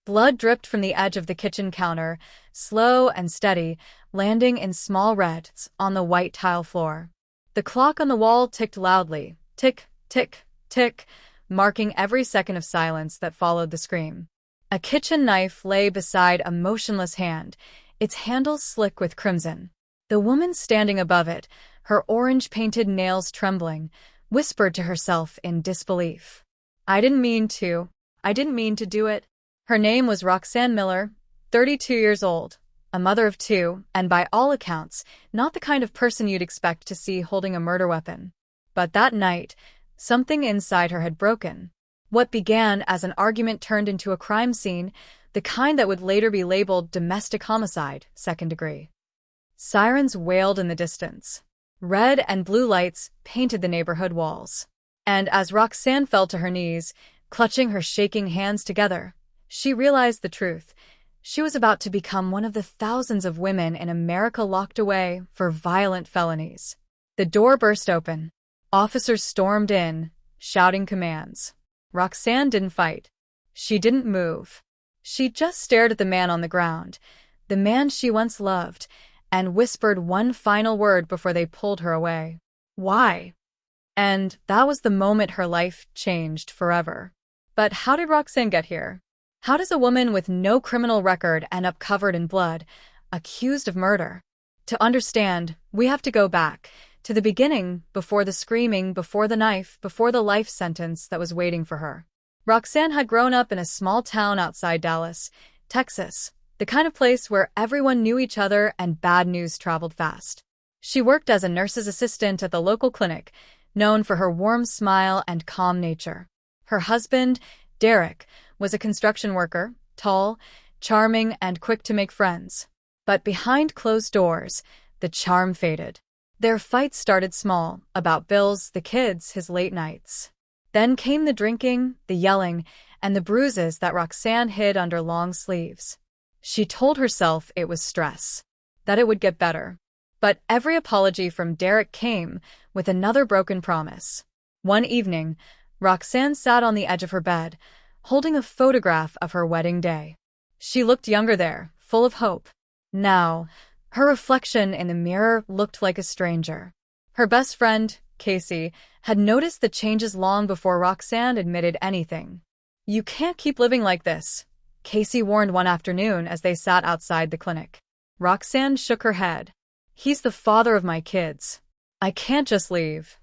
Blood dripped from the edge of the kitchen counter, slow and steady, landing in small reds on the white tile floor. The clock on the wall ticked loudly, tick, tick, tick, marking every second of silence that followed the scream. A kitchen knife lay beside a motionless hand, its handle slick with crimson. The woman standing above it, her orange-painted nails trembling, whispered to herself in disbelief. I didn't mean to do it." Her name was Roxanne Miller, 32 years old, a mother of two, and by all accounts, not the kind of person you'd expect to see holding a murder weapon. But that night, something inside her had broken. What began as an argument turned into a crime scene, the kind that would later be labeled domestic homicide, second degree. Sirens wailed in the distance. Red and blue lights painted the neighborhood walls. And as Roxanne fell to her knees, clutching her shaking hands together, she realized the truth. She was about to become one of the thousands of women in America locked away for violent felonies. The door burst open. Officers stormed in, shouting commands. Roxanne didn't fight. She didn't move. She just stared at the man on the ground, the man she once loved, and whispered one final word before they pulled her away. Why? And that was the moment her life changed forever. But how did Roxanne get here? How does a woman with no criminal record end up covered in blood, accused of murder? To understand, we have to go back to the beginning, before the screaming, before the knife, before the life sentence that was waiting for her. Roxanne had grown up in a small town outside Dallas, Texas, the kind of place where everyone knew each other and bad news traveled fast. She worked as a nurse's assistant at the local clinic, known for her warm smile and calm nature. Her husband, Derek, was a construction worker, tall, charming, and quick to make friends. But behind closed doors, the charm faded. Their fights started small, about bills, the kids, his late nights. Then came the drinking, the yelling, and the bruises that Roxanne hid under long sleeves. She told herself it was stress, that it would get better. But every apology from Derek came with another broken promise. One evening, Roxanne sat on the edge of her bed, holding a photograph of her wedding day. She looked younger there, full of hope. Now, her reflection in the mirror looked like a stranger. Her best friend, Casey, had noticed the changes long before Roxanne admitted anything. "You can't keep living like this," Casey warned one afternoon as they sat outside the clinic. Roxanne shook her head. "He's the father of my kids. I can't just leave."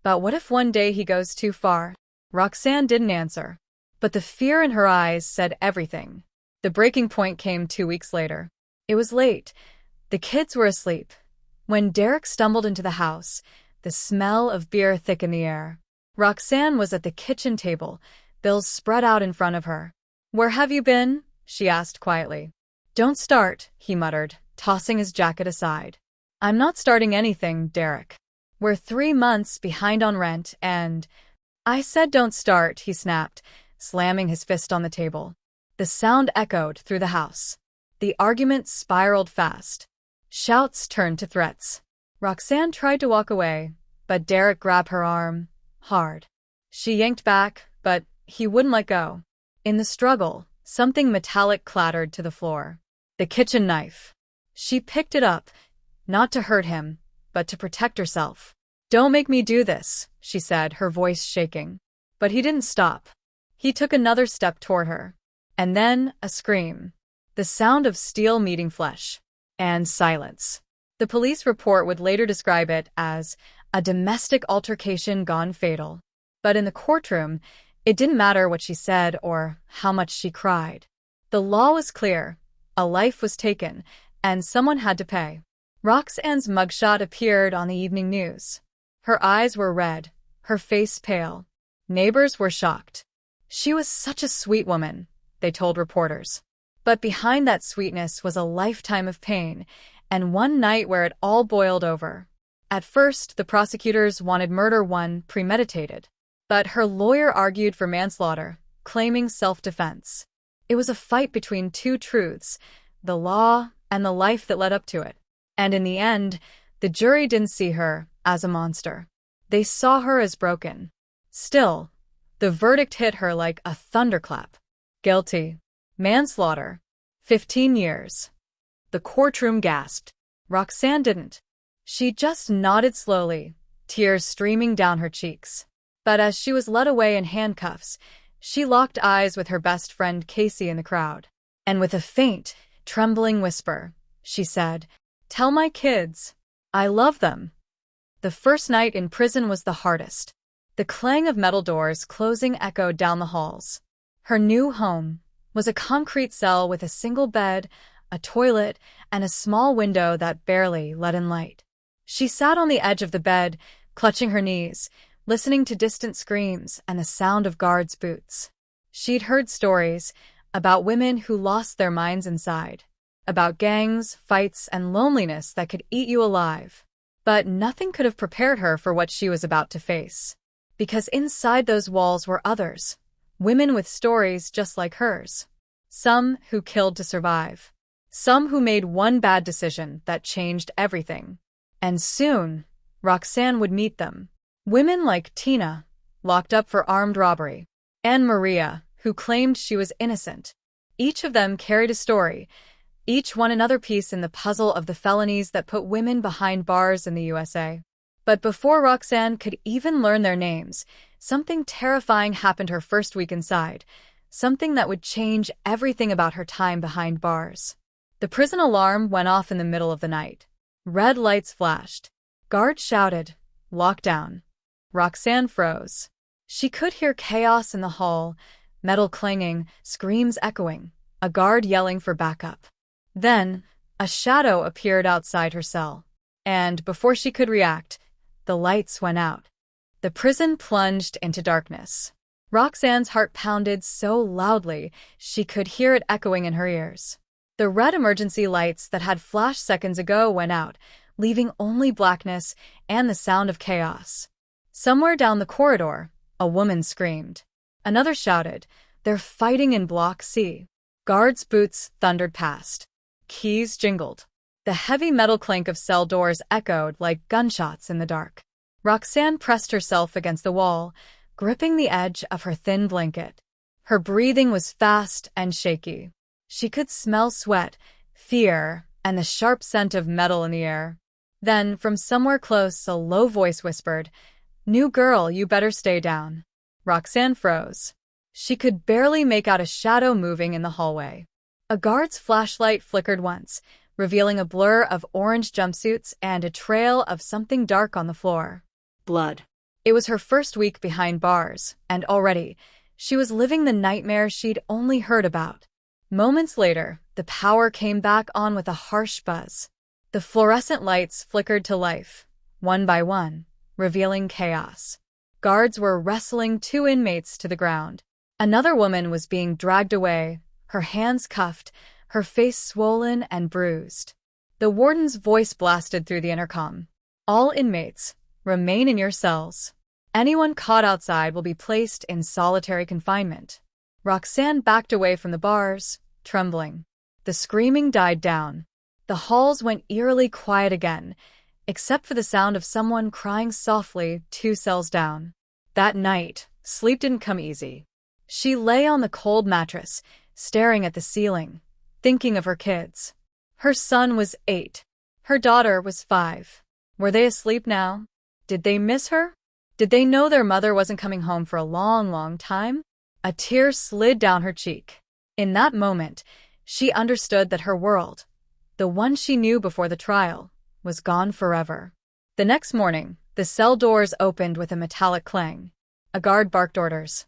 "But what if one day he goes too far?" Roxanne didn't answer. But the fear in her eyes said everything. The breaking point came 2 weeks later. It was late. The kids were asleep. When Derek stumbled into the house, the smell of beer thickened the air. Roxanne was at the kitchen table, bills spread out in front of her. "Where have you been?" she asked quietly. "Don't start," he muttered, tossing his jacket aside. "I'm not starting anything, Derek. We're 3 months behind on rent and—" "I said don't start," he snapped, slamming his fist on the table. The sound echoed through the house. The argument spiraled fast. Shouts turned to threats. Roxanne tried to walk away, but Derek grabbed her arm, hard. She yanked back, but he wouldn't let go. In the struggle, something metallic clattered to the floor. The kitchen knife. She picked it up, not to hurt him, but to protect herself. "Don't make me do this," she said, her voice shaking. But he didn't stop. He took another step toward her. And then a scream. The sound of steel meeting flesh. And silence. The police report would later describe it as a domestic altercation gone fatal. But in the courtroom, it didn't matter what she said or how much she cried. The law was clear. A life was taken, and someone had to pay. Roxanne's mugshot appeared on the evening news. Her eyes were red, her face pale. Neighbors were shocked. She was such a sweet woman, they told reporters. But behind that sweetness was a lifetime of pain, and one night where it all boiled over. At first, the prosecutors wanted murder one premeditated. But her lawyer argued for manslaughter, claiming self-defense. It was a fight between two truths, the law and the life that led up to it. And in the end, the jury didn't see her as a monster. They saw her as broken. Still, the verdict hit her like a thunderclap. Guilty. Manslaughter. 15 years. The courtroom gasped. Roxanne didn't. She just nodded slowly, tears streaming down her cheeks. But as she was led away in handcuffs, she locked eyes with her best friend Casey in the crowd. And with a faint, trembling whisper, she said, "Tell my kids. I love them." The first night in prison was the hardest. The clang of metal doors closing echoed down the halls. Her new home was a concrete cell with a single bed, a toilet, and a small window that barely let in light. She sat on the edge of the bed, clutching her knees, listening to distant screams and the sound of guards' boots. She'd heard stories about women who lost their minds inside, about gangs, fights, and loneliness that could eat you alive. But nothing could have prepared her for what she was about to face. Because inside those walls were others, women with stories just like hers. Some who killed to survive. Some who made one bad decision that changed everything. And soon, Roxanne would meet them. Women like Tina, locked up for armed robbery, and Maria, who claimed she was innocent. Each of them carried a story, each one another piece in the puzzle of the felonies that put women behind bars in the USA. But before Roxanne could even learn their names, something terrifying happened her first week inside, something that would change everything about her time behind bars. The prison alarm went off in the middle of the night. Red lights flashed. Guards shouted, "Lockdown." Roxanne froze. She could hear chaos in the hall, metal clanging, screams echoing, a guard yelling for backup. Then, a shadow appeared outside her cell. And before she could react, the lights went out. The prison plunged into darkness. Roxanne's heart pounded so loudly she could hear it echoing in her ears. The red emergency lights that had flashed seconds ago went out, leaving only blackness and the sound of chaos. Somewhere down the corridor, a woman screamed. Another shouted, "They're fighting in Block C." Guards' boots thundered past. Keys jingled. The heavy metal clink of cell doors echoed like gunshots in the dark. Roxanne pressed herself against the wall, gripping the edge of her thin blanket. Her breathing was fast and shaky. She could smell sweat, fear, and the sharp scent of metal in the air. Then, from somewhere close, a low voice whispered, "New girl, you better stay down." Roxanne froze. She could barely make out a shadow moving in the hallway. A guard's flashlight flickered once, revealing a blur of orange jumpsuits and a trail of something dark on the floor. Blood. It was her first week behind bars, and already, she was living the nightmare she'd only heard about. Moments later, the power came back on with a harsh buzz. The fluorescent lights flickered to life, one by one, revealing chaos. Guards were wrestling two inmates to the ground. Another woman was being dragged away, her hands cuffed, her face swollen and bruised. The warden's voice blasted through the intercom. "All inmates, remain in your cells. Anyone caught outside will be placed in solitary confinement." Roxanne backed away from the bars, trembling. The screaming died down. The halls went eerily quiet again, except for the sound of someone crying softly 2 cells down. That night, sleep didn't come easy. She lay on the cold mattress, staring at the ceiling, thinking of her kids. Her son was 8. Her daughter was 5. Were they asleep now? Did they miss her? Did they know their mother wasn't coming home for a long, long time? A tear slid down her cheek. In that moment, she understood that her world, the one she knew before the trial, was gone forever. The next morning, the cell doors opened with a metallic clang. A guard barked orders.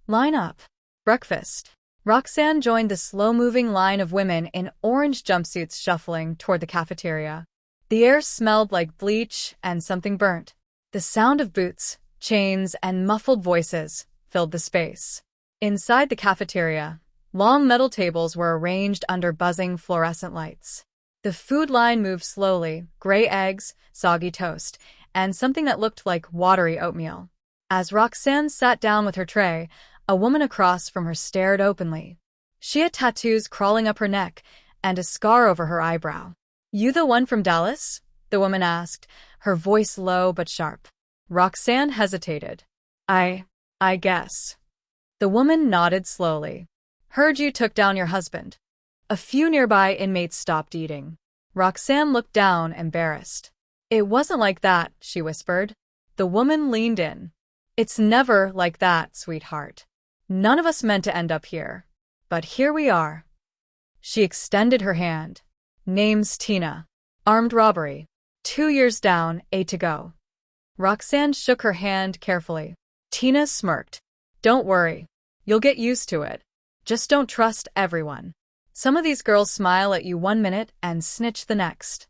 "Line up. Breakfast." Roxanne joined the slow-moving line of women in orange jumpsuits shuffling toward the cafeteria. The air smelled like bleach and something burnt. The sound of boots, chains, and muffled voices filled the space. Inside the cafeteria, long metal tables were arranged under buzzing fluorescent lights. The food line moved slowly, gray eggs, soggy toast, and something that looked like watery oatmeal. As Roxanne sat down with her tray, a woman across from her stared openly. She had tattoos crawling up her neck and a scar over her eyebrow. "You the one from Dallas?" the woman asked, her voice low but sharp. Roxanne hesitated. I guess." The woman nodded slowly. Heard you took down your husband. A few nearby inmates stopped eating. Roxanne looked down, embarrassed. It wasn't like that, she whispered. The woman leaned in. It's never like that, sweetheart. None of us meant to end up here. But here we are. She extended her hand. Name's Tina. Armed robbery. 2 years down, 8 to go. Roxanne shook her hand carefully. Tina smirked. Don't worry. You'll get used to it. Just don't trust everyone. Some of these girls smile at you 1 minute and snitch the next.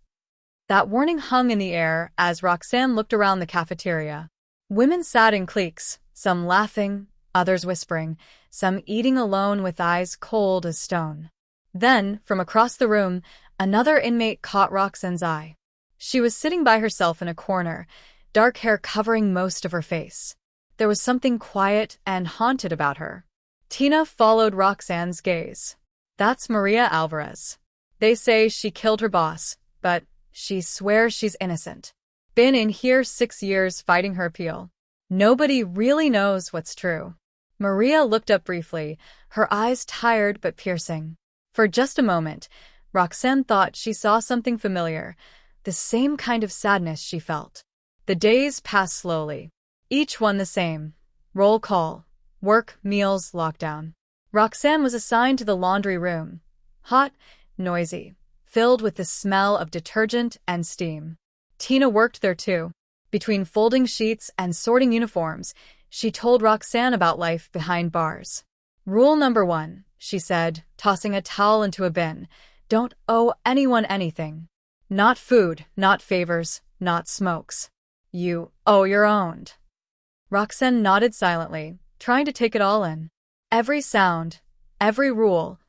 That warning hung in the air as Roxanne looked around the cafeteria. Women sat in cliques, some laughing, others whispering, some eating alone with eyes cold as stone. Then, from across the room, another inmate caught Roxanne's eye. She was sitting by herself in a corner, dark hair covering most of her face. There was something quiet and haunted about her. Tina followed Roxanne's gaze. That's Maria Alvarez. They say she killed her boss, but she swears she's innocent. Been in here 6 years fighting her appeal. Nobody really knows what's true. Maria looked up briefly, her eyes tired but piercing. For just a moment, Roxanne thought she saw something familiar, the same kind of sadness she felt. The days passed slowly. Each one the same. Roll call. Work, meals, lockdown. Roxanne was assigned to the laundry room. Hot, noisy, filled with the smell of detergent and steam. Tina worked there too. Between folding sheets and sorting uniforms, she told Roxanne about life behind bars. Rule number 1, she said, tossing a towel into a bin. Don't owe anyone anything. Not food, not favors, not smokes. You owe your own. Roxanne nodded silently, trying to take it all in. Every sound, every rule,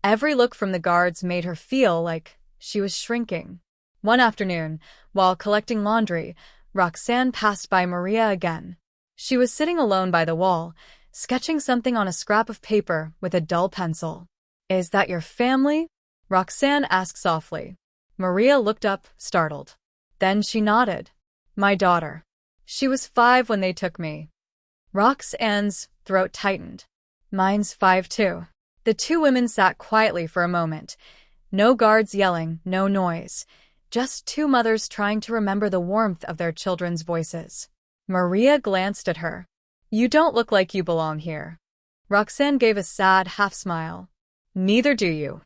every look from the guards made her feel like she was shrinking. One afternoon, while collecting laundry, Roxanne passed by Maria again. She was sitting alone by the wall, sketching something on a scrap of paper with a dull pencil. Is that your family? Roxanne asked softly. Maria looked up, startled. Then she nodded. My daughter. She was 5 when they took me. Roxanne's throat tightened. Mine's 5 too. The two women sat quietly for a moment. No guards yelling, no noise. Just two mothers trying to remember the warmth of their children's voices. Maria glanced at her. You don't look like you belong here. Roxanne gave a sad half-smile. Neither do you.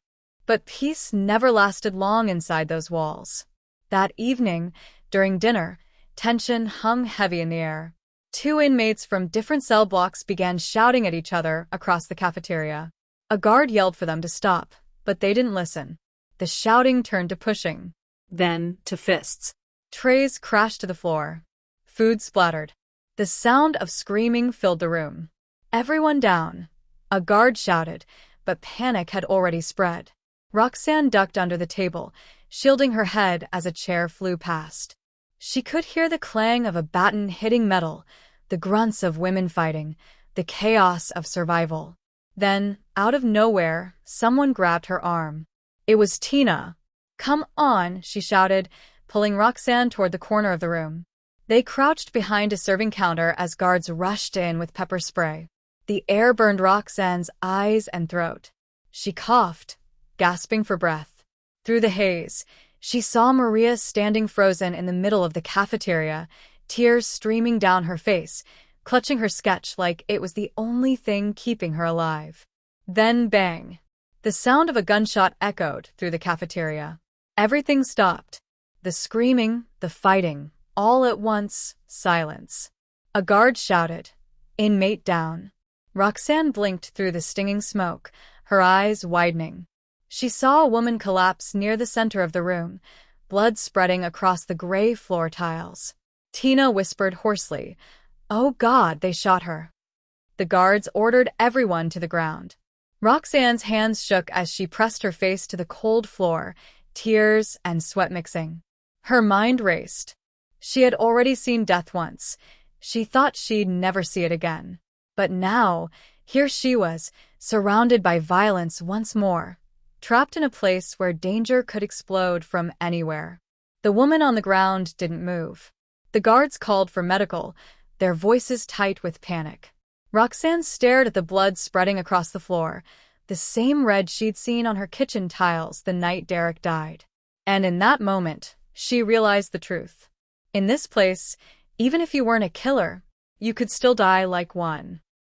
But peace never lasted long inside those walls. That evening, during dinner, tension hung heavy in the air. Two inmates from different cell blocks began shouting at each other across the cafeteria. A guard yelled for them to stop, but they didn't listen. The shouting turned to pushing. Then to fists. Trays crashed to the floor. Food splattered. The sound of screaming filled the room. Everyone down. A guard shouted, but panic had already spread. Roxanne ducked under the table, shielding her head as a chair flew past. She could hear the clang of a baton hitting metal, the grunts of women fighting, the chaos of survival. Then, out of nowhere, someone grabbed her arm. It was Tina. Come on, she shouted, pulling Roxanne toward the corner of the room. They crouched behind a serving counter as guards rushed in with pepper spray. The air burned Roxanne's eyes and throat. She coughed, gasping for breath. Through the haze, she saw Maria standing frozen in the middle of the cafeteria, tears streaming down her face, clutching her sketch like it was the only thing keeping her alive. Then bang! The sound of a gunshot echoed through the cafeteria. Everything stopped. The screaming, the fighting, all at once, silence. A guard shouted, "Inmate down." Roxanne blinked through the stinging smoke, her eyes widening. She saw a woman collapse near the center of the room, blood spreading across the gray floor tiles. Tina whispered hoarsely, "Oh God, they shot her." The guards ordered everyone to the ground. Roxanne's hands shook as she pressed her face to the cold floor, tears and sweat mixing. Her mind raced. She had already seen death once. She thought she'd never see it again. But now, here she was, surrounded by violence once more, trapped in a place where danger could explode from anywhere. The woman on the ground didn't move. The guards called for medical, their voices tight with panic. Roxanne stared at the blood spreading across the floor, the same red she'd seen on her kitchen tiles the night Derek died. And in that moment, she realized the truth. In this place, even if you weren't a killer, you could still die like one.